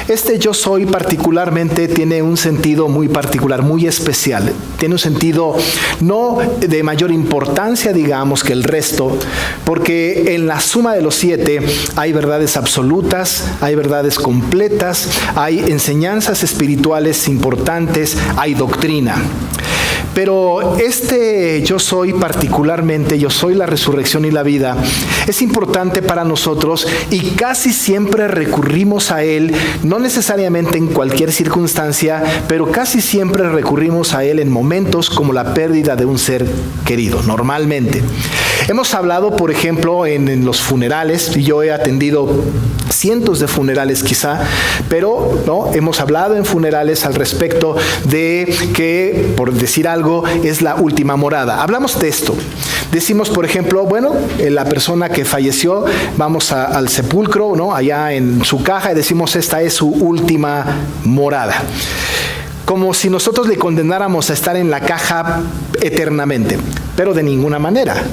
Este yo soy particularmente tiene un sentido muy particular, muy especial. Tiene un sentido no de mayor importancia, digamos, que el resto, porque en la suma de los 7 hay verdades absolutas, hay verdades completas, hay enseñanzas espirituales importantes, hay doctrina. Pero este yo soy particularmente, yo soy la resurrección y la vida, es importante para nosotros y casi siempre recurrimos a él, no necesariamente en cualquier circunstancia, pero casi siempre recurrimos a él en momentos como la pérdida de un ser querido, normalmente. Hemos hablado, por ejemplo, en los funerales, y yo he atendido cientos de funerales quizá, pero no hemos hablado en funerales al respecto de que, por decir algo, es la última morada. Hablamos de esto. Decimos, por ejemplo, bueno, la persona que falleció, vamos al sepulcro, ¿no? Allá en su caja, y decimos, esta es su última morada. Como si nosotros le condenáramos a estar en la caja eternamente, pero de ninguna manera.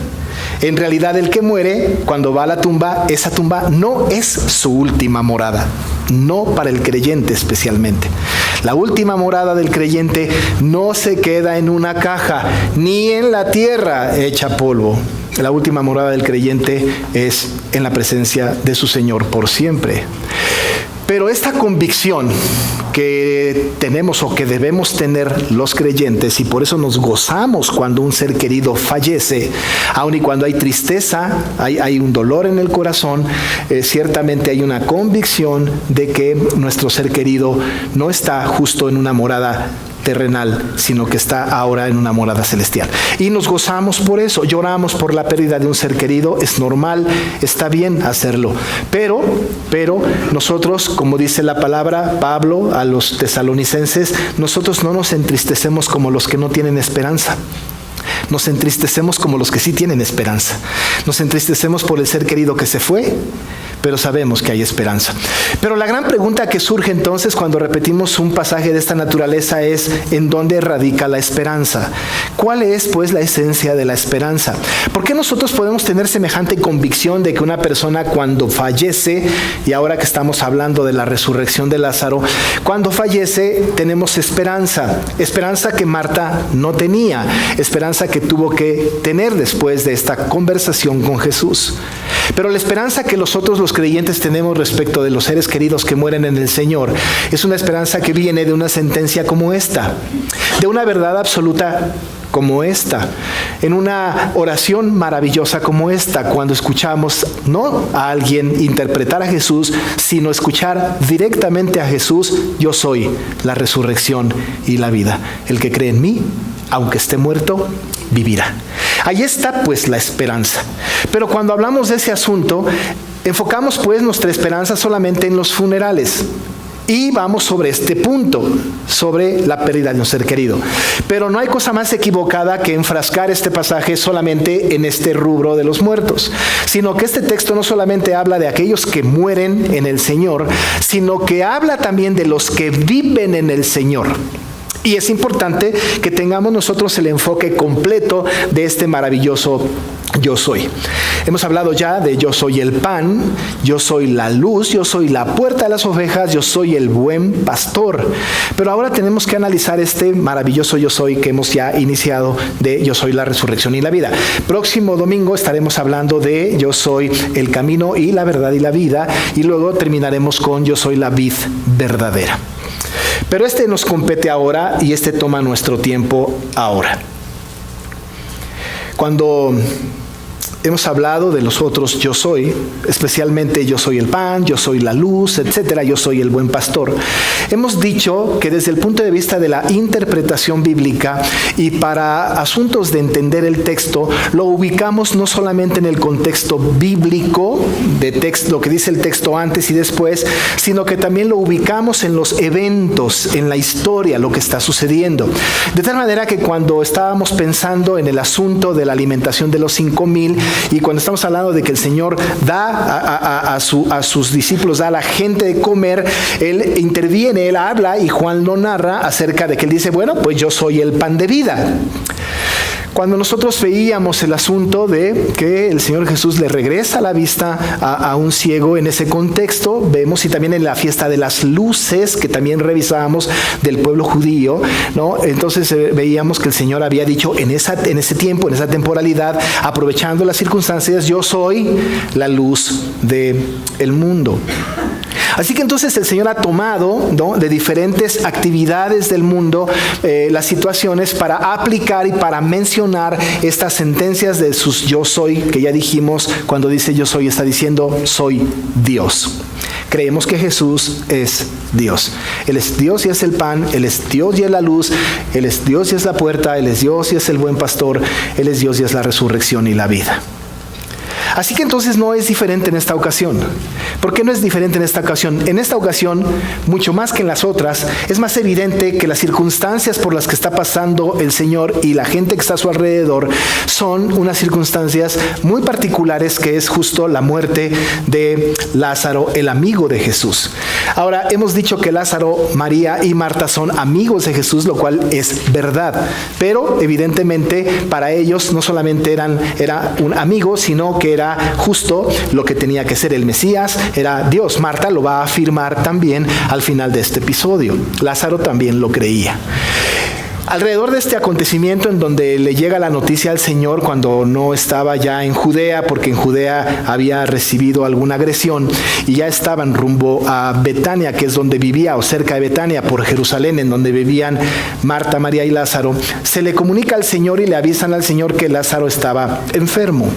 En realidad, el que muere, cuando va a la tumba, esa tumba no es su última morada, no para el creyente especialmente. La última morada del creyente no se queda en una caja, ni en la tierra hecha polvo. La última morada del creyente es en la presencia de su Señor por siempre. Pero esta convicción que tenemos o que debemos tener los creyentes, y por eso nos gozamos cuando un ser querido fallece, aun y cuando hay tristeza, hay un dolor en el corazón, ciertamente hay una convicción de que nuestro ser querido no está justo en una morada terrenal, sino que está ahora en una morada celestial. Y nos gozamos por eso, lloramos por la pérdida de un ser querido, es normal, está bien hacerlo. Pero nosotros, como dice la palabra, Pablo a los tesalonicenses, nosotros no nos entristecemos como los que no tienen esperanza. Nos entristecemos como los que sí tienen esperanza. Nos entristecemos por el ser querido que se fue, pero sabemos que hay esperanza. Pero la gran pregunta que surge entonces cuando repetimos un pasaje de esta naturaleza es: ¿en dónde radica la esperanza? ¿Cuál es, pues, la esencia de la esperanza? ¿Por qué nosotros podemos tener semejante convicción de que una persona cuando fallece, y ahora que estamos hablando de la resurrección de Lázaro, cuando fallece tenemos esperanza? Esperanza que Marta no tenía, esperanza que tuvo que tener después de esta conversación con Jesús. Pero la esperanza que nosotros los creyentes tenemos respecto de los seres queridos que mueren en el Señor es una esperanza que viene de una sentencia como esta, de una verdad absoluta como esta, en una oración maravillosa como esta, cuando escuchamos no a alguien interpretar a Jesús, sino escuchar directamente a Jesús: yo soy la resurrección y la vida. El que cree en mí, aunque esté muerto, vivirá. Ahí está, pues, la esperanza. Pero cuando hablamos de ese asunto, enfocamos, pues, nuestra esperanza solamente en los funerales. Y vamos sobre este punto, sobre la pérdida de un ser querido. Pero no hay cosa más equivocada que enfrascar este pasaje solamente en este rubro de los muertos, sino que este texto no solamente habla de aquellos que mueren en el Señor, sino que habla también de los que viven en el Señor. Y es importante que tengamos nosotros el enfoque completo de este maravilloso yo soy. Hemos hablado ya de yo soy el pan, yo soy la luz, yo soy la puerta de las ovejas, yo soy el buen pastor. Pero ahora tenemos que analizar este maravilloso yo soy que hemos ya iniciado, de yo soy la resurrección y la vida. Próximo domingo estaremos hablando de yo soy el camino y la verdad y la vida, y luego terminaremos con yo soy la vid verdadera. Pero este nos compete ahora y este toma nuestro tiempo ahora. Cuando hemos hablado de los otros yo soy, especialmente yo soy el pan, yo soy la luz, etcétera, yo soy el buen pastor. Hemos dicho que desde el punto de vista de la interpretación bíblica y para asuntos de entender el texto, lo ubicamos no solamente en el contexto bíblico, de texto, lo que dice el texto antes y después, sino que también lo ubicamos en los eventos, en la historia, lo que está sucediendo. De tal manera que cuando estábamos pensando en el asunto de la alimentación de los 5,000, y cuando estamos hablando de que el Señor da a sus discípulos, da a la gente de comer, Él interviene, Él habla, y Juan lo narra acerca de que Él dice, bueno, pues yo soy el pan de vida. Cuando nosotros veíamos el asunto de que el Señor Jesús le regresa la vista a un ciego en ese contexto, vemos, y también en la fiesta de las luces, que también revisábamos del pueblo judío, ¿no? Entonces veíamos que el Señor había dicho en ese tiempo, en esa temporalidad, aprovechando las circunstancias, yo soy la luz del mundo. Así que entonces el Señor ha tomado, ¿no?, de diferentes actividades del mundo las situaciones para aplicar y para mencionar estas sentencias de sus yo soy, que ya dijimos, cuando dice yo soy, está diciendo soy Dios. Creemos que Jesús es Dios. Él es Dios y es el pan, Él es Dios y es la luz, Él es Dios y es la puerta, Él es Dios y es el buen pastor, Él es Dios y es la resurrección y la vida. Así que entonces no es diferente en esta ocasión. ¿Por qué no es diferente en esta ocasión? En esta ocasión, mucho más que en las otras, es más evidente que las circunstancias por las que está pasando el Señor y la gente que está a su alrededor son unas circunstancias muy particulares, que es justo la muerte de Lázaro, el amigo de Jesús. Ahora, hemos dicho que Lázaro, María y Marta son amigos de Jesús, lo cual es verdad. Pero evidentemente para ellos no solamente era un amigo, sino que era justo lo que tenía que ser el Mesías, era Dios. Marta lo va a afirmar también al final de este episodio. Lázaro también lo creía. Alrededor de este acontecimiento, en donde le llega la noticia al Señor cuando no estaba ya en Judea, porque en Judea había recibido alguna agresión y ya estaban rumbo a Betania, que es donde vivía, o cerca de Betania, por Jerusalén, en donde vivían Marta, María y Lázaro, se le comunica al Señor y le avisan al Señor que Lázaro estaba enfermo.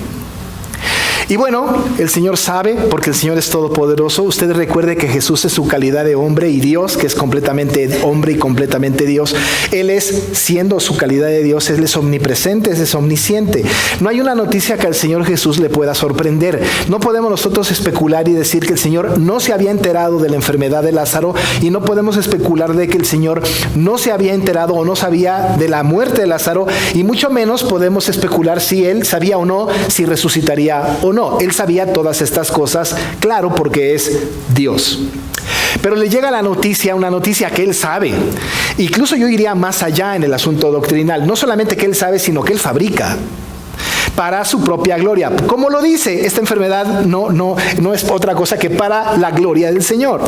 Y bueno, el Señor sabe, porque el Señor es todopoderoso. Usted recuerde que Jesús es su calidad de hombre y Dios, que es completamente hombre y completamente Dios. Él es, siendo su calidad de Dios, Él es omnipresente, Él es omnisciente. No hay una noticia que al Señor Jesús le pueda sorprender. No podemos nosotros especular y decir que el Señor no se había enterado de la enfermedad de Lázaro, y no podemos especular de que el Señor no se había enterado o no sabía de la muerte de Lázaro, y mucho menos podemos especular si Él sabía o no si resucitaría o no. Él sabía todas estas cosas, claro, porque es Dios. Pero le llega la noticia, una noticia que Él sabe. Incluso yo iría más allá en el asunto doctrinal. No solamente que Él sabe, sino que Él fabrica para su propia gloria. Como lo dice, esta enfermedad no es otra cosa que para la gloria del Señor.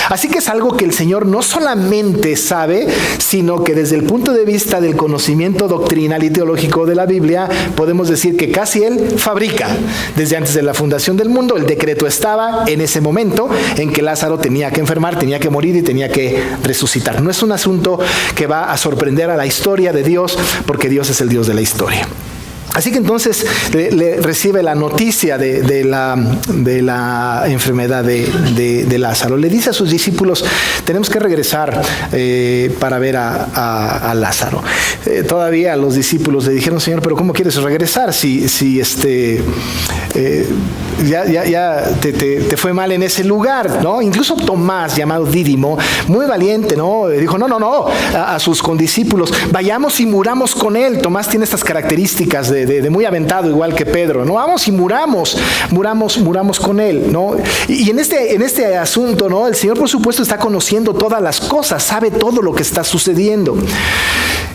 Así que es algo que el Señor no solamente sabe, sino que desde el punto de vista del conocimiento doctrinal y teológico de la Biblia, podemos decir que casi Él fabrica. Desde antes de la fundación del mundo, el decreto estaba en ese momento en que Lázaro tenía que enfermar, tenía que morir y tenía que resucitar. No es un asunto que va a sorprender a la historia de Dios, porque Dios es el Dios de la historia. Así que entonces le recibe la noticia de la enfermedad de Lázaro. Le dice a sus discípulos, tenemos que regresar para ver a Lázaro. Todavía los discípulos le dijeron, Señor, pero ¿cómo quieres regresar si ya te fue mal en ese lugar, ¿no? Incluso Tomás, llamado Dídimo, muy valiente, ¿no? Dijo, no, a sus condiscípulos, vayamos y muramos con él. Tomás tiene estas características de muy aventado, igual que Pedro, ¿no? Vamos y muramos con él, ¿no? Y en este asunto, ¿no?, el Señor, por supuesto, está conociendo todas las cosas, sabe todo lo que está sucediendo.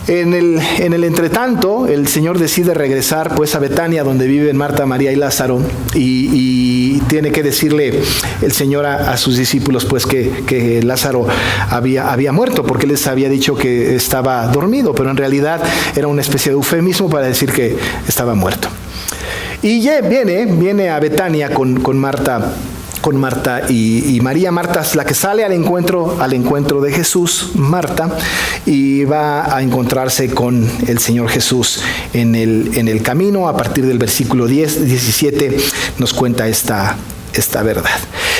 En el entretanto, el Señor decide regresar pues a Betania, donde viven Marta, María y Lázaro, y tiene que decirle el Señor a sus discípulos pues que Lázaro había muerto, porque les había dicho que estaba dormido, pero en realidad era una especie de eufemismo para decir que estaba muerto. Y ya viene a Betania con Marta y María. Marta es la que sale al encuentro de Jesús, Marta, y va a encontrarse con el Señor Jesús en el camino. A partir del versículo 17 nos cuenta esta verdad.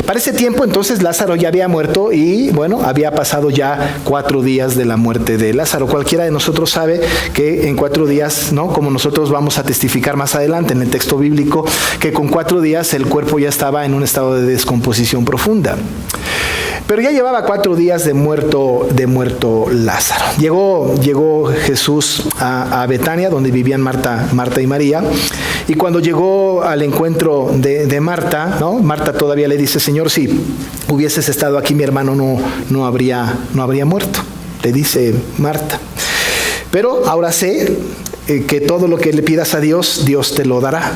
Para ese tiempo entonces Lázaro ya había muerto y bueno, había pasado ya 4 días de la muerte de Lázaro. Cualquiera de nosotros sabe que en 4 días, ¿no?, como nosotros vamos a testificar más adelante en el texto bíblico, que con 4 días el cuerpo ya estaba en un estado de descomposición profunda. Pero ya llevaba 4 días de muerto Lázaro. Llegó Jesús a Betania, donde vivían Marta y María. Y cuando llegó al encuentro de Marta, ¿no?, Marta todavía le dice, Señor, si hubieses estado aquí, mi hermano no habría muerto. Le dice Marta. Pero ahora sé, que todo lo que le pidas a Dios, Dios te lo dará.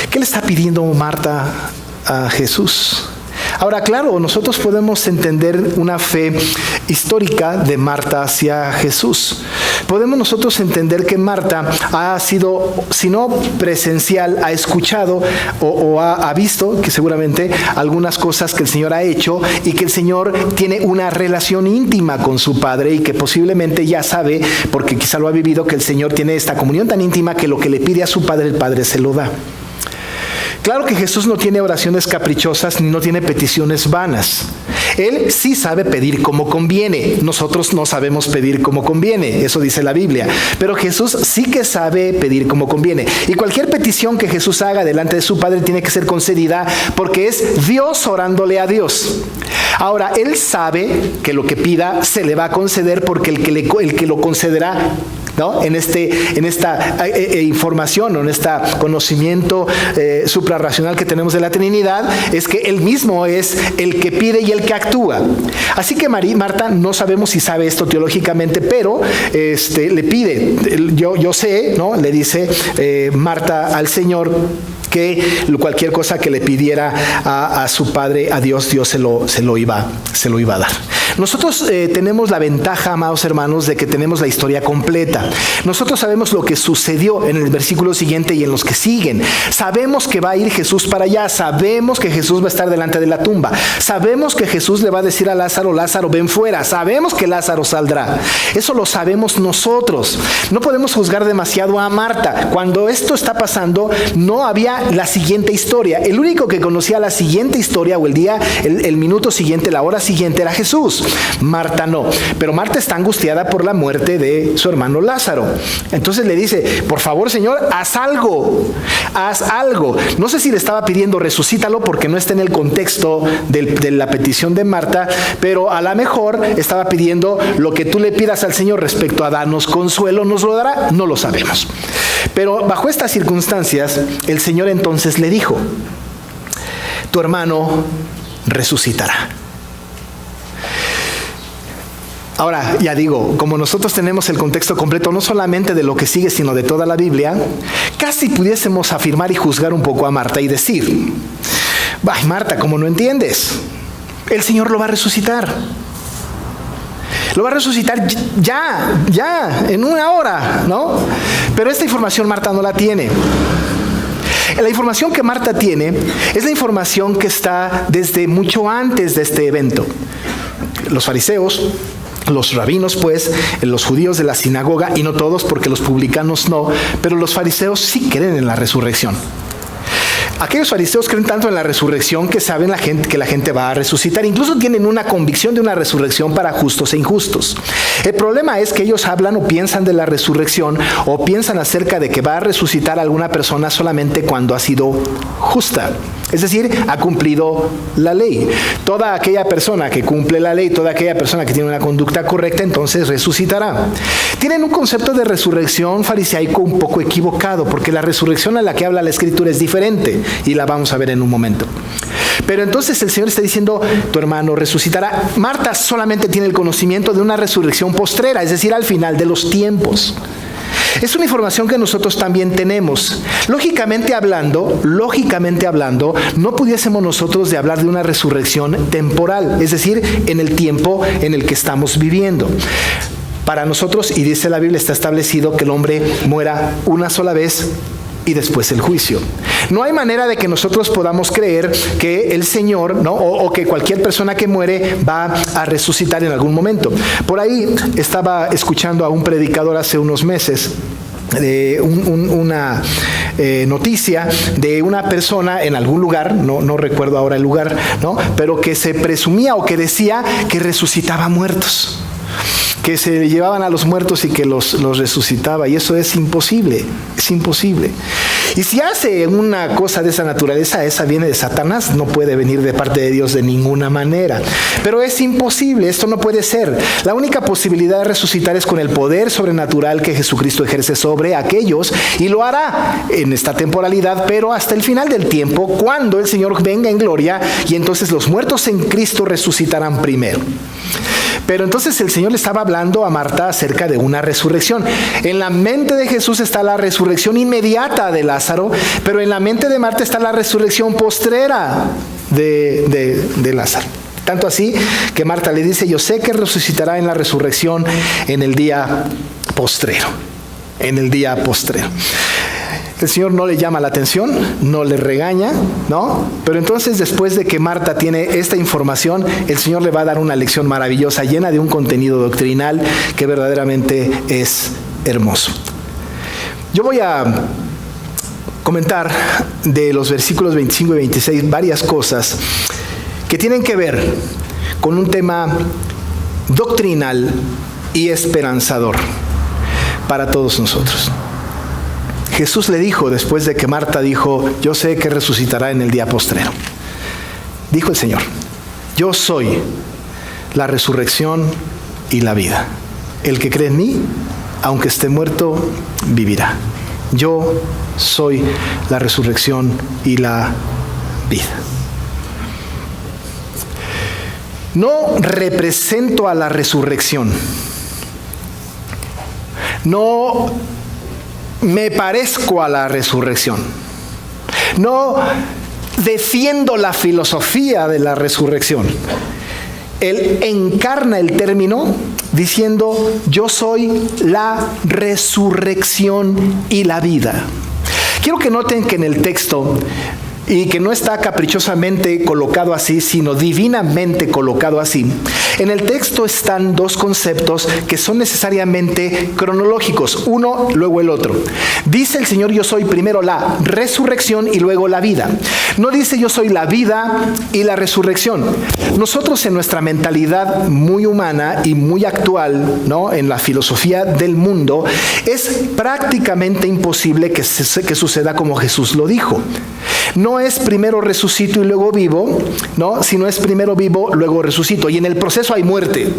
¿Qué le está pidiendo Marta a Jesús? Ahora, claro, nosotros podemos entender una fe histórica de Marta hacia Jesús. Podemos nosotros entender que Marta ha sido, si no presencial, ha escuchado o ha visto, que seguramente, algunas cosas que el Señor ha hecho y que el Señor tiene una relación íntima con su Padre y que posiblemente ya sabe, porque quizá lo ha vivido, que el Señor tiene esta comunión tan íntima que lo que le pide a su Padre, el Padre se lo da. Claro que Jesús no tiene oraciones caprichosas ni no tiene peticiones vanas. Él sí sabe pedir como conviene. Nosotros no sabemos pedir como conviene, eso dice la Biblia. Pero Jesús sí que sabe pedir como conviene. Y cualquier petición que Jesús haga delante de su Padre tiene que ser concedida porque es Dios orándole a Dios. Ahora, Él sabe que lo que pida se le va a conceder porque el que lo concederá, ¿no?, en esta información o en este conocimiento suprarracional que tenemos de la Trinidad, es que Él mismo es el que pide y el que actúa. Así que Marta, no sabemos si sabe esto teológicamente, pero le pide, yo sé, ¿no?, le dice Marta al Señor que cualquier cosa que le pidiera a su Padre, a Dios, Dios se lo iba a dar. Nosotros tenemos la ventaja, amados hermanos, de que tenemos la historia completa. Nosotros sabemos lo que sucedió en el versículo siguiente y en los que siguen. Sabemos que va a ir Jesús para allá. Sabemos que Jesús va a estar delante de la tumba. Sabemos que Jesús le va a decir a Lázaro, Lázaro, ven fuera. Sabemos que Lázaro saldrá. Eso lo sabemos nosotros. No podemos juzgar demasiado a Marta. Cuando esto está pasando, no había la siguiente historia. El único que conocía la siguiente historia o el minuto siguiente, la hora siguiente, era Jesús. Marta no, pero Marta está angustiada por la muerte de su hermano Lázaro. Entonces le dice, por favor, Señor, haz algo. No sé si le estaba pidiendo resucítalo porque no está en el contexto de la petición de Marta, pero a lo mejor estaba pidiendo lo que tú le pidas al Señor respecto a darnos consuelo, ¿nos lo dará? No lo sabemos. Pero bajo estas circunstancias, el Señor entonces le dijo, tu hermano resucitará. Ahora, ya digo, como nosotros tenemos el contexto completo, no solamente de lo que sigue, sino de toda la Biblia, casi pudiésemos afirmar y juzgar un poco a Marta y decir, ay, Marta, ¿cómo no entiendes? El Señor lo va a resucitar. Lo va a resucitar ya, en una hora, ¿no? Pero esta información Marta no la tiene. La información que Marta tiene es la información que está desde mucho antes de este evento. Los fariseos, los rabinos, pues, los judíos de la sinagoga, y no todos porque los publicanos no, pero los fariseos sí creen en la resurrección. Aquellos fariseos creen tanto en la resurrección que saben que la gente va a resucitar. Incluso tienen una convicción de una resurrección para justos e injustos. El problema es que ellos hablan o piensan de la resurrección o piensan acerca de que va a resucitar a alguna persona solamente cuando ha sido justa. Es decir, ha cumplido la ley. Toda aquella persona que cumple la ley, toda aquella persona que tiene una conducta correcta, entonces resucitará. Tienen un concepto de resurrección farisaico un poco equivocado, porque la resurrección a la que habla la Escritura es diferente, y la vamos a ver en un momento. Pero entonces el Señor está diciendo, tu hermano resucitará. Marta solamente tiene el conocimiento de una resurrección postrera, es decir, al final de los tiempos. Es una información que nosotros también tenemos. Lógicamente hablando, no pudiésemos nosotros de hablar de una resurrección temporal, es decir, en el tiempo en el que estamos viviendo. Para nosotros, y dice la Biblia, está establecido que el hombre muera una sola vez y después el juicio. No hay manera de que nosotros podamos creer que el Señor, ¿no?, o que cualquier persona que muere va a resucitar en algún momento. Por ahí estaba escuchando a un predicador hace unos meses una noticia de una persona en algún lugar, no recuerdo ahora el lugar, ¿no?, pero que se presumía o que decía que resucitaba muertos, que se llevaban a los muertos y que los resucitaba, y eso es imposible. Y si hace una cosa de esa naturaleza, esa viene de Satanás, no puede venir de parte de Dios de ninguna manera. Pero es imposible, esto no puede ser. La única posibilidad de resucitar es con el poder sobrenatural que Jesucristo ejerce sobre aquellos, y lo hará en esta temporalidad, pero hasta el final del tiempo, cuando el Señor venga en gloria, y entonces los muertos en Cristo resucitarán primero. Pero entonces el Señor le estaba hablando a Marta acerca de una resurrección. En la mente de Jesús está la resurrección inmediata de Lázaro, pero en la mente de Marta está la resurrección postrera de Lázaro. Tanto así que Marta le dice: yo sé que resucitará en la resurrección en el día postrero. En el día postrero. El Señor no le llama la atención, no le regaña, ¿no? Pero entonces, después de que Marta tiene esta información, el Señor le va a dar una lección maravillosa, llena de un contenido doctrinal que verdaderamente es hermoso. Yo voy a comentar de los versículos 25 y 26 varias cosas que tienen que ver con un tema doctrinal y esperanzador para todos nosotros. Jesús le dijo, después de que Marta dijo: yo sé que resucitará en el día postrero. Dijo el Señor: yo soy la resurrección y la vida. El que cree en mí, aunque esté muerto, vivirá. Yo soy la resurrección y la vida. No represento a la resurrección. No me parezco a la resurrección. No defiendo la filosofía de la resurrección. Él encarna el término diciendo: yo soy la resurrección y la vida. Quiero que noten que en el texto, y que no está caprichosamente colocado así, sino divinamente colocado así, en el texto están dos conceptos que son necesariamente cronológicos, uno luego el otro. Dice el Señor: yo soy primero la resurrección y luego la vida. No dice: yo soy la vida y la resurrección. Nosotros, en nuestra mentalidad muy humana y muy actual, ¿no?, en la filosofía del mundo, es prácticamente imposible que suceda como Jesús lo dijo. No es primero resucito y luego vivo, ¿no?, sino es primero vivo, luego resucito. Y en el proceso hay muerte,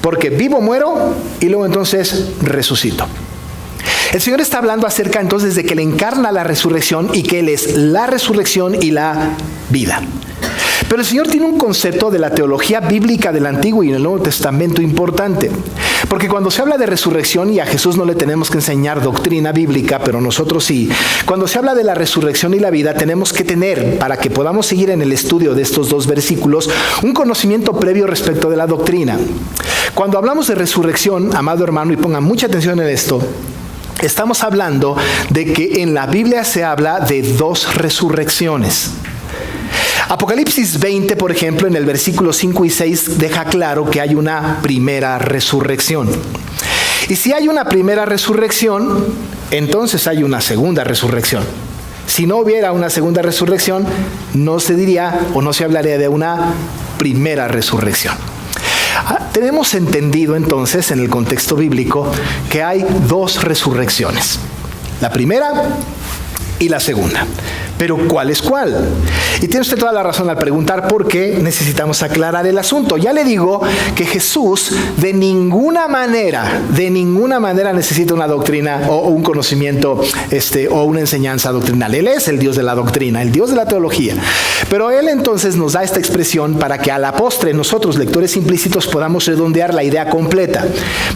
porque vivo, muero y luego entonces resucito. El Señor está hablando acerca entonces de que Él encarna la resurrección y que Él es la resurrección y la vida. Pero el Señor tiene un concepto de la teología bíblica del Antiguo y del Nuevo Testamento importante. Porque cuando se habla de resurrección, y a Jesús no le tenemos que enseñar doctrina bíblica, pero nosotros sí, cuando se habla de la resurrección y la vida, tenemos que tener, para que podamos seguir en el estudio de estos dos versículos, un conocimiento previo respecto de la doctrina. Cuando hablamos de resurrección, amado hermano, y pongan mucha atención en esto, estamos hablando de que en la Biblia se habla de dos resurrecciones. Apocalipsis 20, por ejemplo, en el versículo 5 y 6 deja claro que hay una primera resurrección. Y si hay una primera resurrección, entonces hay una segunda resurrección. Si no hubiera una segunda resurrección, no se diría o no se hablaría de una primera resurrección. Tenemos entendido entonces en el contexto bíblico que hay dos resurrecciones. La primera y la segunda. Pero ¿cuál es cuál? Y tiene usted toda la razón al preguntar por qué necesitamos aclarar el asunto. Ya le digo que Jesús de ninguna manera necesita una doctrina o un conocimiento o una enseñanza doctrinal. Él es el Dios de la doctrina, el Dios de la teología. Pero Él entonces nos da esta expresión para que a la postre nosotros, lectores implícitos, podamos redondear la idea completa.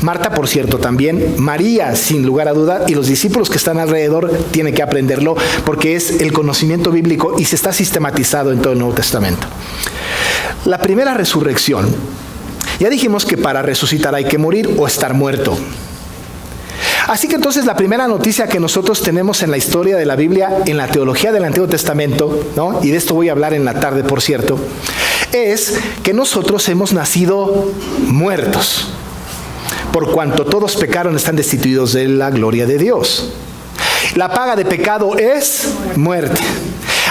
Marta, por cierto, también. María, sin lugar a duda, y los discípulos que están alrededor tienen que aprenderlo porque es el conocimiento bíblico y se está sistematizado en todo el Nuevo Testamento. La primera resurrección. Ya dijimos que para resucitar hay que morir o estar muerto. Así que entonces la primera noticia que nosotros tenemos en la historia de la Biblia, en la teología del Antiguo Testamento, ¿no?, y de esto voy a hablar en la tarde, por cierto, es que nosotros hemos nacido muertos. Por cuanto todos pecaron, están destituidos de la gloria de Dios. La paga de pecado es muerte.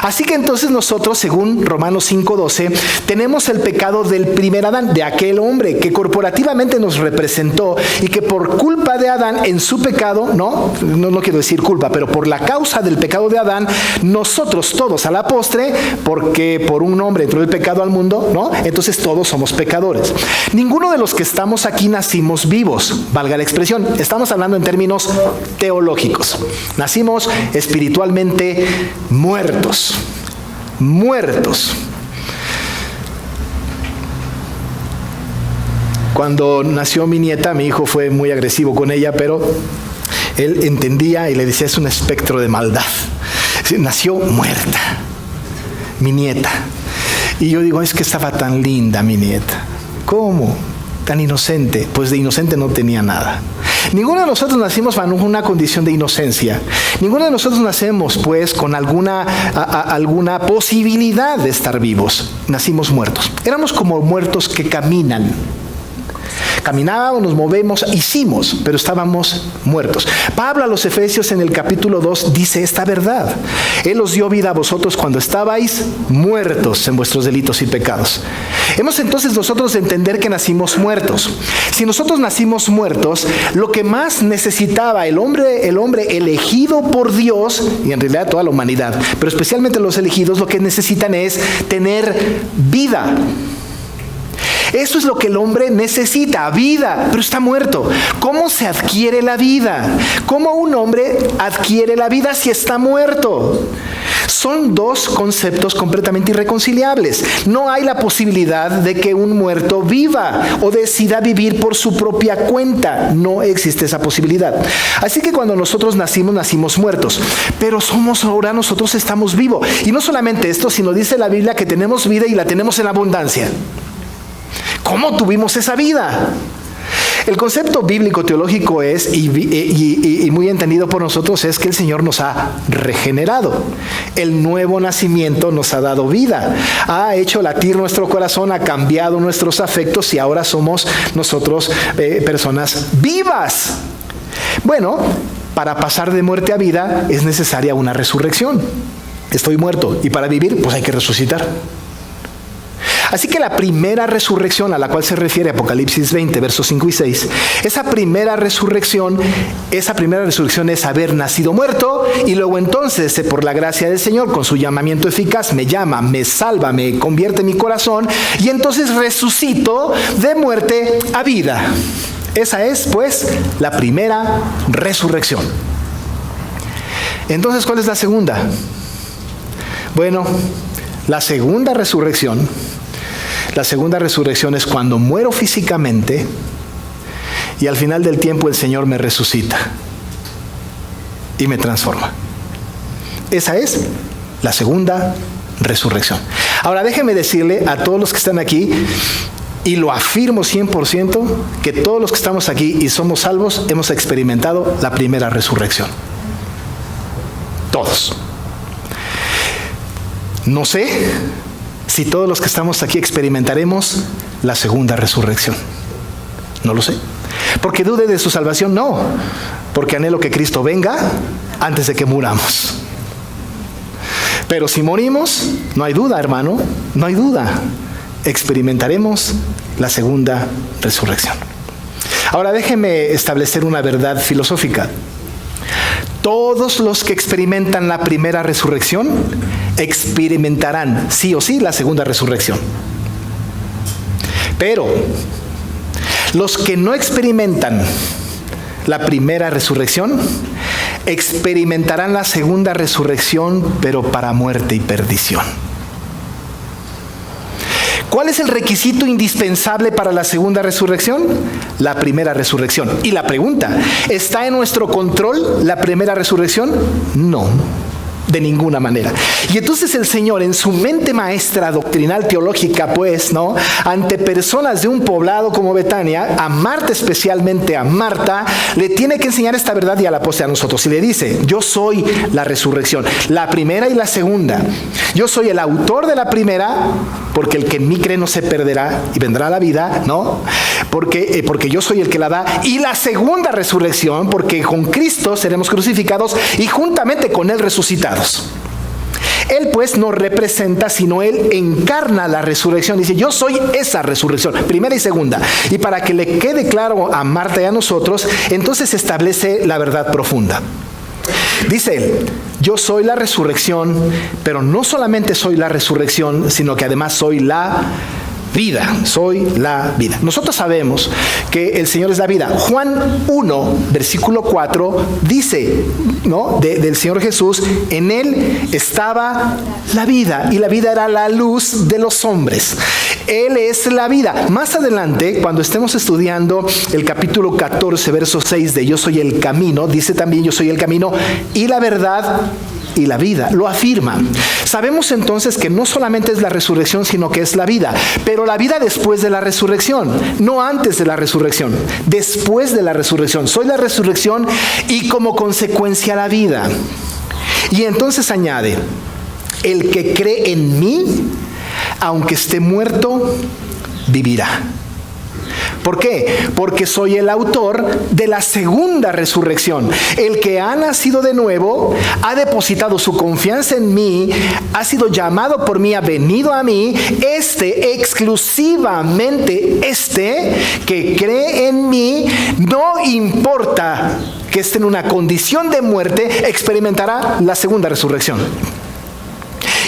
Así que entonces nosotros, según Romanos 5:12, tenemos el pecado del primer Adán, de aquel hombre que corporativamente nos representó y que por culpa de Adán en su pecado, no quiero decir culpa, pero por la causa del pecado de Adán, nosotros todos a la postre, porque por un hombre entró el pecado al mundo, ¿no? Entonces todos somos pecadores. Ninguno de los que estamos aquí nacimos vivos, valga la expresión. Estamos hablando en términos teológicos. Nacimos espiritualmente muertos. Cuando nació mi nieta, mi hijo fue muy agresivo con ella, pero él entendía y le decía, es un espectro de maldad. Nació muerta, mi nieta. Y yo digo, es que estaba tan linda mi nieta. ¿Cómo? Tan inocente. Pues de inocente no tenía nada. Ninguno de nosotros nacimos bajo una condición de inocencia. Ninguno de nosotros nacemos, pues, con alguna posibilidad de estar vivos. Nacimos muertos. Éramos como muertos que caminan. Caminábamos, nos movemos, hicimos, pero estábamos muertos. Pablo a los Efesios en el capítulo 2 dice esta verdad. Él os dio vida a vosotros cuando estabais muertos en vuestros delitos y pecados. Hemos entonces nosotros de entender que nacimos muertos. Si nosotros nacimos muertos, lo que más necesitaba el hombre elegido por Dios, y en realidad toda la humanidad, pero especialmente los elegidos, lo que necesitan es tener vida. Eso es lo que el hombre necesita, vida, pero está muerto. ¿Cómo se adquiere la vida? ¿Cómo un hombre adquiere la vida si está muerto? Son dos conceptos completamente irreconciliables. No hay la posibilidad de que un muerto viva o decida vivir por su propia cuenta. No existe esa posibilidad. Así que cuando nosotros nacimos muertos. Pero ahora nosotros estamos vivos. Y no solamente esto, sino dice la Biblia que tenemos vida y la tenemos en abundancia. ¿Cómo tuvimos esa vida? El concepto bíblico teológico es, y muy entendido por nosotros, es que el Señor nos ha regenerado. El nuevo nacimiento nos ha dado vida. Ha hecho latir nuestro corazón, ha cambiado nuestros afectos y ahora somos nosotros personas vivas. Bueno, para pasar de muerte a vida es necesaria una resurrección. Estoy muerto y para vivir pues hay que resucitar. Así que la primera resurrección a la cual se refiere Apocalipsis 20, versos 5 y 6, esa primera resurrección es haber nacido muerto y luego entonces, por la gracia del Señor, con su llamamiento eficaz, me llama, me salva, me convierte mi corazón y entonces resucito de muerte a vida. Esa es, pues, la primera resurrección. Entonces, ¿cuál es la segunda? Bueno, la segunda resurrección es cuando muero físicamente y al final del tiempo el Señor me resucita y me transforma. Esa es la segunda resurrección. Ahora déjeme decirle a todos los que están aquí, y lo afirmo 100%, que todos los que estamos aquí y somos salvos hemos experimentado la primera resurrección. Todos. No sé si todos los que estamos aquí experimentaremos la segunda resurrección. No lo sé. ¿Porque dude de su salvación? No. Porque anhelo que Cristo venga antes de que muramos. Pero si morimos, no hay duda, hermano, no hay duda. Experimentaremos la segunda resurrección. Ahora déjeme establecer una verdad filosófica. Todos los que experimentan la primera resurrección experimentarán sí o sí la segunda resurrección. Pero los que no experimentan la primera resurrección experimentarán la segunda resurrección, pero para muerte y perdición. ¿Cuál es el requisito indispensable para la segunda resurrección? La primera resurrección. Y la pregunta, ¿está en nuestro control la primera resurrección? No, de ninguna manera. Y entonces el Señor, en su mente maestra doctrinal teológica, pues, ¿no?, ante personas de un poblado como Betania, a Marta, especialmente a Marta, le tiene que enseñar esta verdad y a la postre a nosotros. Y le dice, yo soy la resurrección, la primera y la segunda. Yo soy el autor de la primera, porque el que en mí cree no se perderá y vendrá a la vida, ¿no? Porque yo soy el que la da. Y la segunda resurrección, porque con Cristo seremos crucificados y juntamente con Él resucitados. Él pues no representa, sino Él encarna la resurrección. Dice, yo soy esa resurrección, primera y segunda. Y para que le quede claro a Marta y a nosotros, entonces establece la verdad profunda. Dice Él, yo soy la resurrección, pero no solamente soy la resurrección, sino que además soy la vida, soy la vida. Nosotros sabemos que el Señor es la vida. Juan 1, versículo 4, dice, ¿no?, del Señor Jesús, en Él estaba la vida, y la vida era la luz de los hombres. Él es la vida. Más adelante, cuando estemos estudiando el capítulo 14, verso 6 de Yo soy el camino, dice también, yo soy el camino y la verdad y la vida, lo afirma. Sabemos entonces que no solamente es la resurrección, sino que es la vida, pero la vida después de la resurrección, no antes de la resurrección, después de la resurrección. Soy la resurrección y como consecuencia la vida. Y entonces añade, el que cree en mí, aunque esté muerto, vivirá. ¿Por qué? Porque soy el autor de la segunda resurrección. El que ha nacido de nuevo, ha depositado su confianza en mí, ha sido llamado por mí, ha venido a mí, exclusivamente que cree en mí, no importa que esté en una condición de muerte, experimentará la segunda resurrección.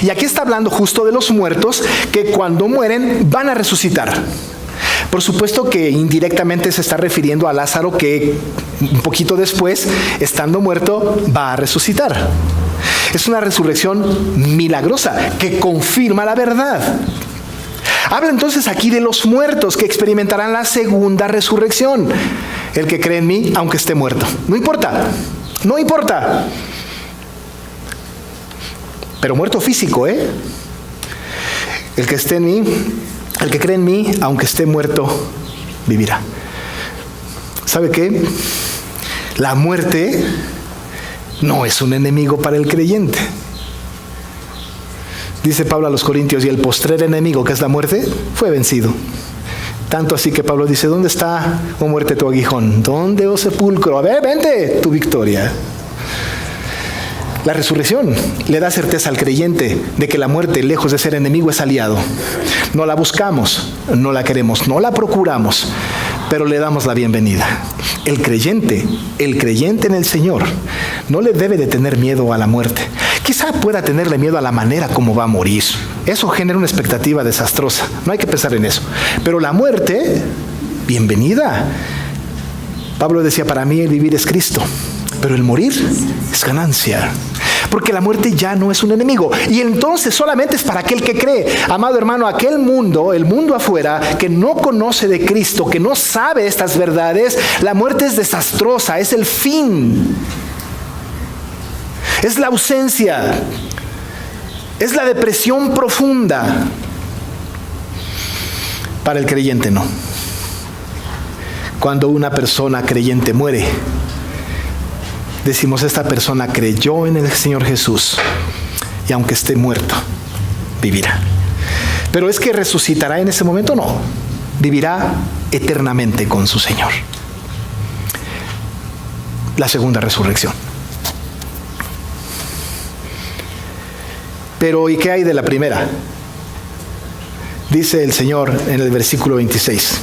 Y aquí está hablando justo de los muertos que cuando mueren van a resucitar. Por supuesto que indirectamente se está refiriendo a Lázaro, que un poquito después, estando muerto, va a resucitar. Es una resurrección milagrosa que confirma la verdad. Habla entonces aquí de los muertos que experimentarán la segunda resurrección. El que cree en mí, aunque esté muerto. No importa, no importa. Pero muerto físico, ¿eh? El que esté en mí, el que cree en mí, aunque esté muerto, vivirá. ¿Sabe qué? La muerte no es un enemigo para el creyente. Dice Pablo a los Corintios, y el postrer enemigo, que es la muerte, fue vencido. Tanto así que Pablo dice, ¿dónde está, oh muerte, tu aguijón? ¿Dónde, oh sepulcro? A ver, vente, tu victoria. La resurrección le da certeza al creyente de que la muerte, lejos de ser enemigo, es aliado. No la buscamos, no la queremos, no la procuramos, pero le damos la bienvenida. El creyente en el Señor no le debe de tener miedo a la muerte. Quizá pueda tenerle miedo a la manera como va a morir. Eso genera una expectativa desastrosa. No hay que pensar en eso. Pero la muerte, bienvenida. Pablo decía, para mí el vivir es Cristo, pero el morir es ganancia. Porque la muerte ya no es un enemigo. Y entonces solamente es para aquel que cree. Amado hermano, aquel mundo, el mundo afuera, que no conoce de Cristo, que no sabe estas verdades, la muerte es desastrosa, es el fin. Es la ausencia. Es la depresión profunda. Para el creyente no. Cuando una persona creyente muere, decimos, esta persona creyó en el Señor Jesús y aunque esté muerto, vivirá. Pero es que resucitará en ese momento, no. Vivirá eternamente con su Señor. La segunda resurrección. Pero ¿y qué hay de la primera? Dice el Señor en el versículo 26.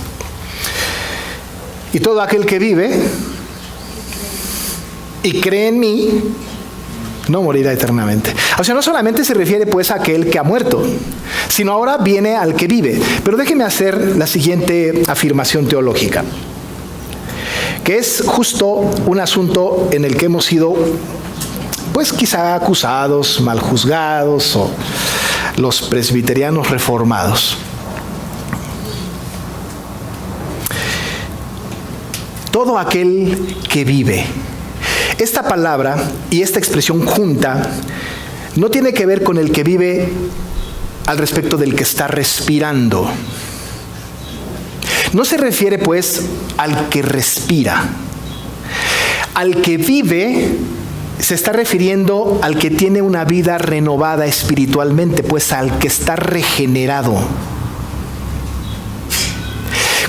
Y todo aquel que vive y cree en mí, no morirá eternamente. O sea, no solamente se refiere pues a aquel que ha muerto, sino ahora viene al que vive. Pero déjeme hacer la siguiente afirmación teológica, que es justo un asunto en el que hemos sido, pues quizá acusados, mal juzgados, o los presbiterianos reformados. Todo aquel que vive. Esta palabra y esta expresión junta no tiene que ver con el que vive al respecto del que está respirando. No se refiere pues al que respira. Al que vive se está refiriendo al que tiene una vida renovada espiritualmente, pues al que está regenerado.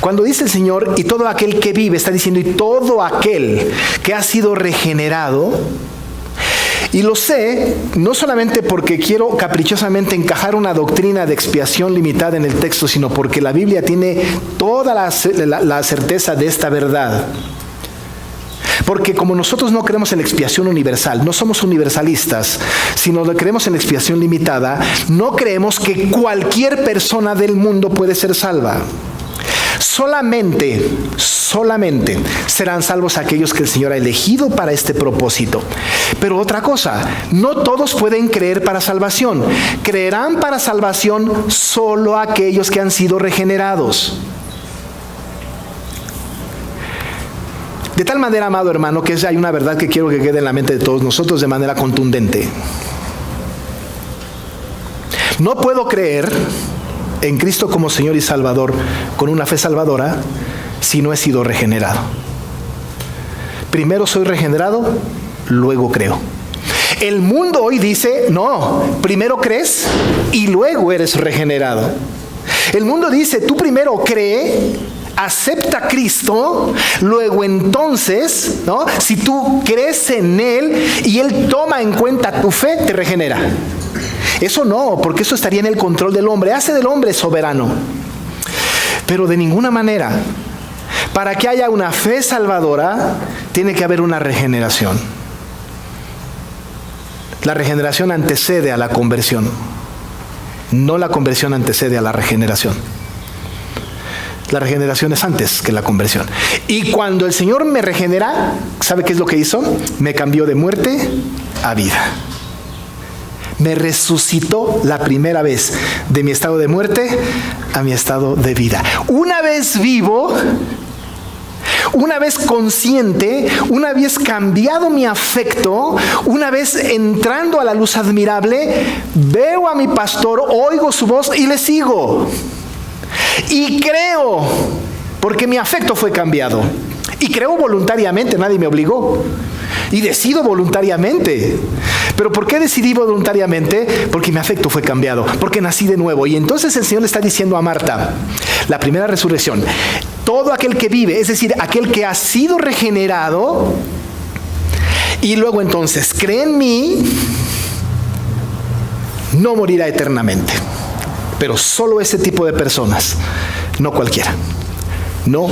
Cuando dice el Señor, y todo aquel que vive, está diciendo, y todo aquel que ha sido regenerado, Y lo sé no solamente porque quiero caprichosamente encajar una doctrina de expiación limitada en el texto, sino porque la Biblia tiene toda la certeza de esta verdad. Porque como nosotros no creemos en la expiación universal, no somos universalistas, sino que creemos en la expiación limitada, no creemos que cualquier persona del mundo puede ser salva. Solamente serán salvos aquellos que el Señor ha elegido para este propósito. Pero otra cosa, no todos pueden creer para salvación. Creerán para salvación solo aquellos que han sido regenerados. De tal manera, amado hermano, que hay una verdad que quiero que quede en la mente de todos nosotros de manera contundente. No puedo creer en Cristo como Señor y Salvador con una fe salvadora si no he sido regenerado. Primero soy regenerado, luego creo. El mundo hoy dice, no, primero crees y luego eres regenerado. El mundo dice, tú primero cree, acepta a Cristo, luego entonces, ¿no? Si tú crees en Él y Él toma en cuenta tu fe, te regenera. Eso no, porque eso estaría en el control del hombre, hace del hombre soberano. Pero de ninguna manera, para que haya una fe salvadora, tiene que haber una regeneración. La regeneración antecede a la conversión, no la conversión antecede a la regeneración. La regeneración es antes que la conversión. Y cuando el Señor me regenera, ¿sabe qué es lo que hizo? Me cambió de muerte a vida. Me resucitó la primera vez de mi estado de muerte a mi estado de vida. Una vez vivo, una vez consciente, una vez cambiado mi afecto, una vez entrando a la luz admirable, veo a mi pastor, oigo su voz y le sigo. Y creo, porque mi afecto fue cambiado. Y creo voluntariamente, nadie me obligó. Y decido voluntariamente. ¿Pero por qué decidí voluntariamente? Porque mi afecto fue cambiado, porque nací de nuevo. Y entonces el Señor le está diciendo a Marta, la primera resurrección, todo aquel que vive, es decir, aquel que ha sido regenerado, y luego entonces cree en mí, no morirá eternamente. Pero solo ese tipo de personas, no cualquiera. No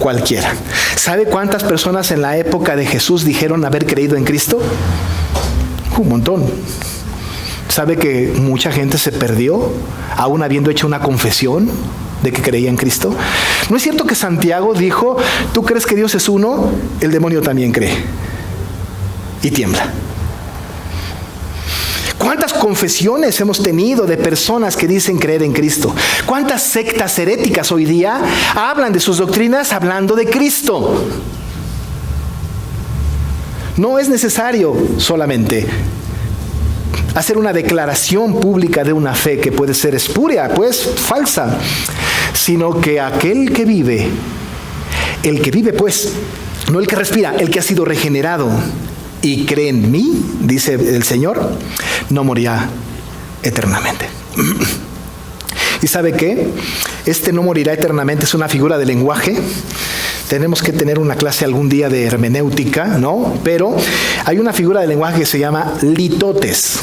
cualquiera. ¿Sabe cuántas personas en la época de Jesús dijeron haber creído en Cristo? Un montón. ¿Sabe que mucha gente se perdió, aún habiendo hecho una confesión de que creía en Cristo? ¿No es cierto que Santiago dijo, tú crees que Dios es uno? El demonio también cree. Y tiembla. ¿Cuántas confesiones hemos tenido de personas que dicen creer en Cristo? ¿Cuántas sectas heréticas hoy día hablan de sus doctrinas hablando de Cristo? No es necesario solamente hacer una declaración pública de una fe que puede ser espuria, pues falsa, sino que aquel que vive, pues, no el que respira, el que ha sido regenerado y cree en mí, dice el Señor, no morirá eternamente. ¿Y sabe qué? Este no morirá eternamente es una figura de lenguaje. Tenemos que tener una clase algún día de hermenéutica, ¿no? Pero hay una figura de lenguaje que se llama litotes.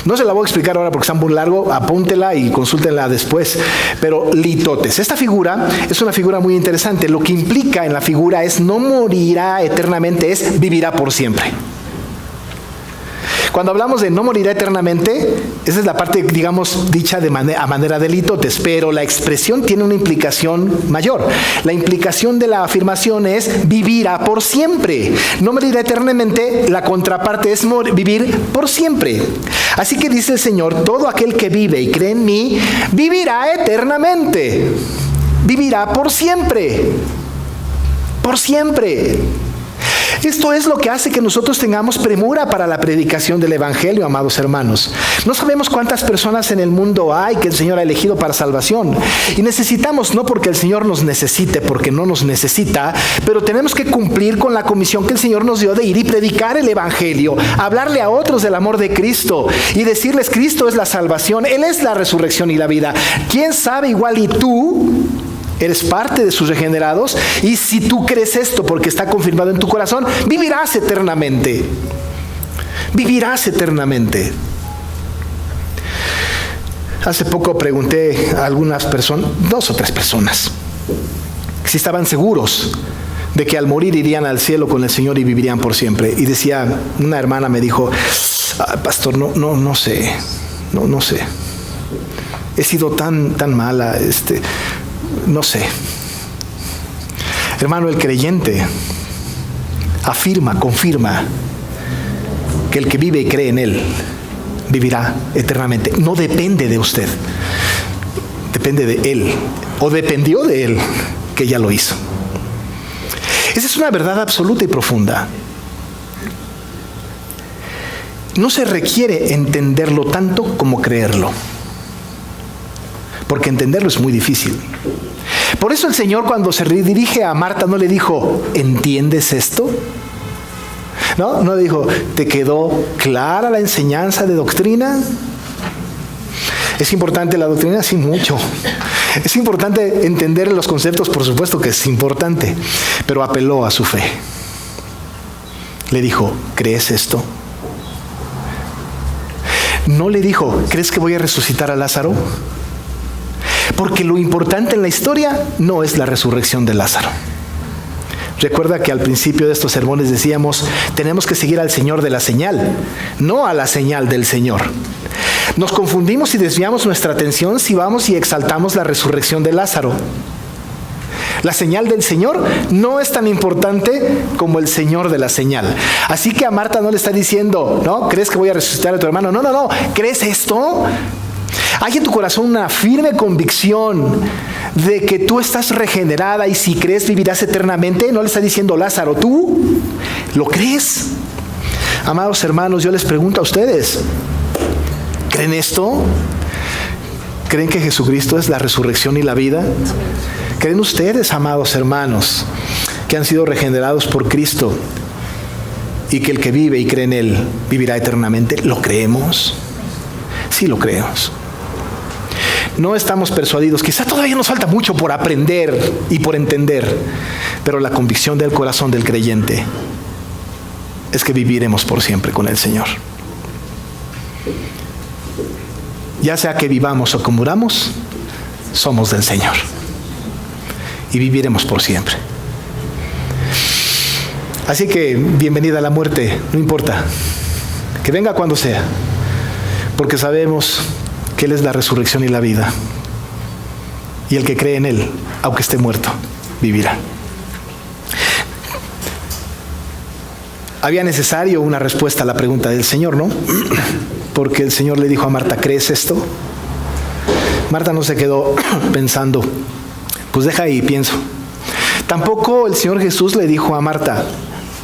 No se la voy a explicar ahora porque está muy largo, apúntela y consúltenla después. Pero litotes. Esta figura es una figura muy interesante. Lo que implica en la figura es no morirá eternamente, es vivirá por siempre. Cuando hablamos de no morirá eternamente, esa es la parte, digamos, dicha a manera de litotes, pero la expresión tiene una implicación mayor. La implicación de la afirmación es vivirá por siempre. No morirá eternamente, la contraparte es vivir por siempre. Así que dice el Señor, todo aquel que vive y cree en mí, vivirá eternamente. Vivirá por siempre. Por siempre. Esto es lo que hace que nosotros tengamos premura para la predicación del Evangelio, amados hermanos. No sabemos cuántas personas en el mundo hay que el Señor ha elegido para salvación. Y necesitamos, no porque el Señor nos necesite, porque no nos necesita, pero tenemos que cumplir con la comisión que el Señor nos dio de ir y predicar el Evangelio, hablarle a otros del amor de Cristo y decirles, Cristo es la salvación, Él es la resurrección y la vida. ¿Quién sabe igual y tú? Eres parte de sus regenerados y si tú crees esto porque está confirmado en tu corazón, vivirás eternamente. Vivirás eternamente. Hace poco pregunté a algunas personas, 2 o 3 personas, si estaban seguros de que al morir irían al cielo con el Señor y vivirían por siempre. Y decía, una hermana me dijo, pastor, no sé. He sido tan mala, no sé. Hermano, el creyente confirma que el que vive y cree en Él vivirá eternamente. No depende de usted, depende de Él, o dependió de Él, que ya lo hizo. Esa es una verdad absoluta y profunda. No se requiere entenderlo tanto como creerlo, porque entenderlo es muy difícil. Por eso el Señor, cuando se dirige a Marta, no le dijo, ¿entiendes esto? No le dijo, ¿te quedó clara la enseñanza de doctrina? ¿Es importante la doctrina? Sí, mucho. Es importante entender los conceptos, por supuesto que es importante, pero apeló a su fe. Le dijo, ¿crees esto? No le dijo, ¿crees que voy a resucitar a Lázaro? Porque lo importante en la historia no es la resurrección de Lázaro. Recuerda que al principio de estos sermones decíamos, tenemos que seguir al Señor de la señal, no a la señal del Señor. Nos confundimos y desviamos nuestra atención si vamos y exaltamos la resurrección de Lázaro. La señal del Señor no es tan importante como el Señor de la señal. Así que a Marta no le está diciendo, ¿no? ¿Crees que voy a resucitar a tu hermano? No. ¿Crees esto? Hay en tu corazón una firme convicción de que tú estás regenerada y si crees vivirás eternamente. No le está diciendo Lázaro, ¿tú lo crees? Amados hermanos, yo les pregunto a ustedes, ¿creen esto? ¿Creen que Jesucristo es la resurrección y la vida? ¿Creen ustedes, amados hermanos, que han sido regenerados por Cristo y que el que vive y cree en Él vivirá eternamente? ¿Lo creemos? Sí, lo creemos. No estamos persuadidos, quizá todavía nos falta mucho por aprender y por entender, pero la convicción del corazón del creyente es que viviremos por siempre con el Señor. Ya sea que vivamos o que muramos, somos del Señor y viviremos por siempre. Así que bienvenida a la muerte, no importa, que venga cuando sea, porque sabemos que Él es la resurrección y la vida, y el que cree en Él, aunque esté muerto, vivirá. Había necesario una respuesta a la pregunta del Señor, ¿no? Porque el Señor le dijo a Marta, ¿crees esto? Marta no se quedó pensando, pues deja ahí, pienso. Tampoco el Señor Jesús le dijo a Marta,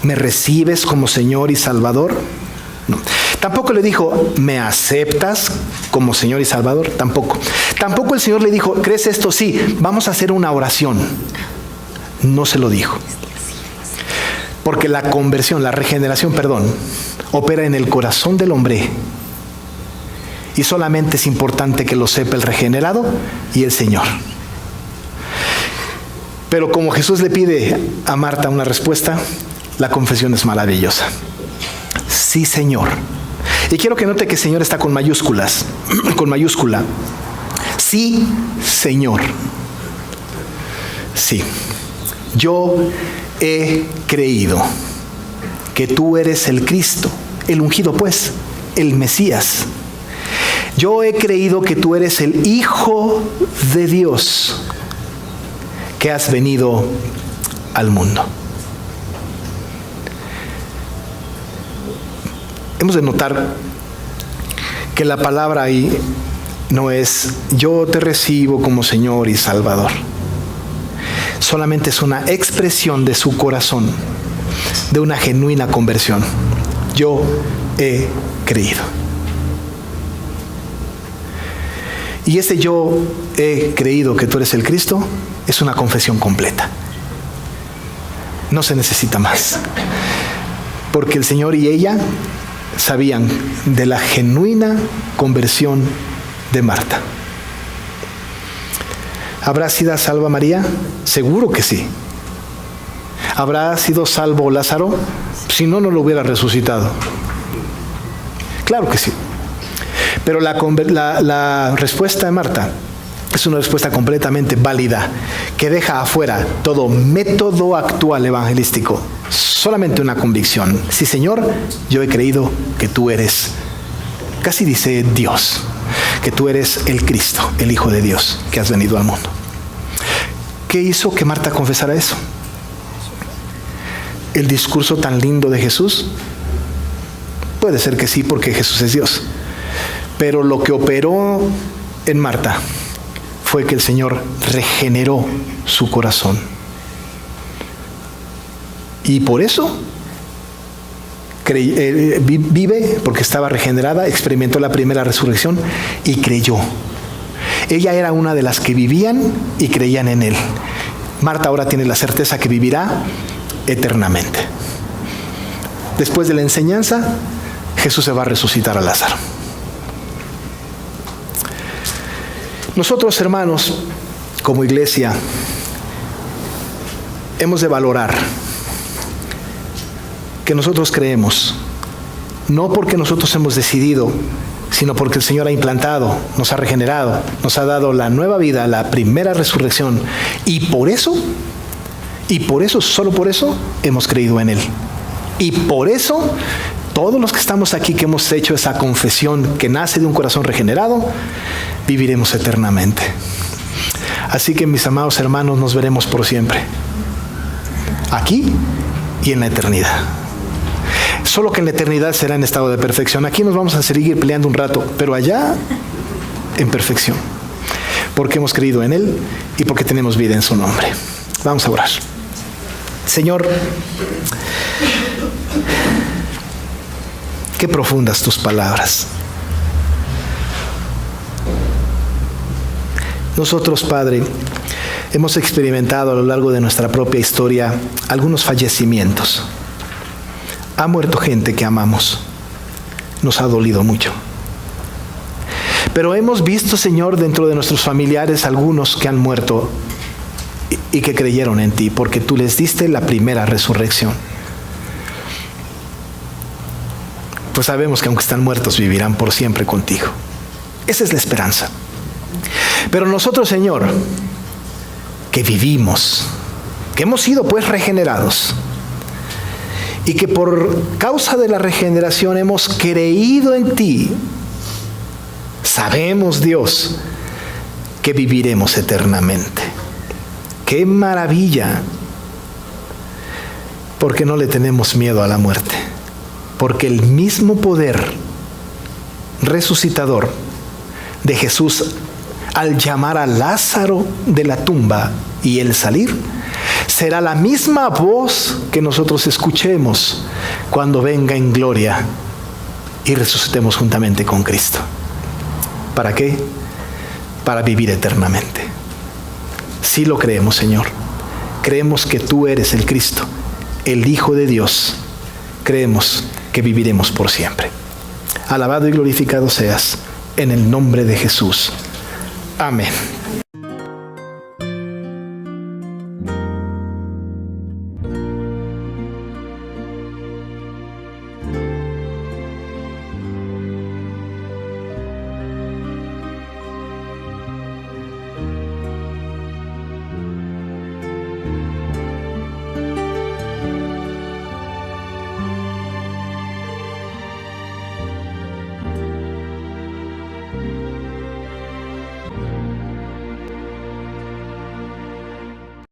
¿me recibes como Señor y Salvador? No. Tampoco le dijo, ¿me aceptas como Señor y Salvador? Tampoco. Tampoco el Señor le dijo, ¿crees esto? Sí, vamos a hacer una oración. No se lo dijo. Porque la conversión, la regeneración, opera en el corazón del hombre. Y solamente es importante que lo sepa el regenerado y el Señor. Pero como Jesús le pide a Marta una respuesta, la confesión es maravillosa. Sí, Señor. Y quiero que note que Señor está con mayúsculas, con mayúscula. Sí, Señor. Sí. Yo he creído que tú eres el Cristo, el ungido pues, el Mesías. Yo he creído que tú eres el Hijo de Dios, que has venido al mundo. Hemos de notar que la palabra ahí no es yo te recibo como Señor y Salvador. Solamente es una expresión de su corazón, de una genuina conversión. Yo he creído. Y ese yo he creído que tú eres el Cristo es una confesión completa. No se necesita más. Porque el Señor y ella sabían de la genuina conversión de Marta. ¿Habrá sido salva María? Seguro que sí. ¿Habrá sido salvo Lázaro? Si no, no lo hubiera resucitado. Claro que sí. Pero la respuesta de Marta es una respuesta completamente válida, que deja afuera todo método actual evangelístico. Solamente una convicción. Sí, Señor, yo he creído que tú eres, casi dice Dios, que tú eres el Cristo, el Hijo de Dios, que has venido al mundo. ¿Qué hizo que Marta confesara eso? ¿El discurso tan lindo de Jesús? Puede ser que sí, porque Jesús es Dios. Pero lo que operó en Marta fue que el Señor regeneró su corazón. Y por eso vive, porque estaba regenerada, experimentó la primera resurrección y creyó. Ella era una de las que vivían y creían en Él. Marta ahora tiene la certeza que vivirá eternamente. Después de la enseñanza, Jesús se va a resucitar a Lázaro. Nosotros, hermanos, como iglesia, hemos de valorar que nosotros creemos, no porque nosotros hemos decidido, sino porque el Señor ha implantado, nos ha regenerado, nos ha dado la nueva vida, la primera resurrección, y por eso, solo por eso, hemos creído en Él. Y por eso, todos los que estamos aquí, que hemos hecho esa confesión que nace de un corazón regenerado, viviremos eternamente. Así que, mis amados hermanos, nos veremos por siempre, aquí y en la eternidad. Solo que en la eternidad será en estado de perfección. Aquí nos vamos a seguir peleando un rato, pero allá en perfección, porque hemos creído en Él y porque tenemos vida en su nombre. Vamos a orar. Señor, qué profundas tus palabras. Nosotros, Padre, hemos experimentado a lo largo de nuestra propia historia algunos fallecimientos. Ha muerto gente que amamos. Nos ha dolido mucho. Pero hemos visto, Señor, dentro de nuestros familiares algunos que han muerto y que creyeron en ti, porque tú les diste la primera resurrección. Pues sabemos que aunque están muertos, vivirán por siempre contigo. Esa es la esperanza. Pero nosotros, Señor, que vivimos, que hemos sido pues regenerados, y que por causa de la regeneración hemos creído en ti, sabemos, Dios, que viviremos eternamente. ¡Qué maravilla! Porque no le tenemos miedo a la muerte. Porque el mismo poder resucitador de Jesús, al llamar a Lázaro de la tumba y él salir, será la misma voz que nosotros escuchemos cuando venga en gloria y resucitemos juntamente con Cristo. ¿Para qué? Para vivir eternamente. Sí lo creemos, Señor. Creemos que tú eres el Cristo, el Hijo de Dios. Creemos que viviremos por siempre. Alabado y glorificado seas en el nombre de Jesús. Amén.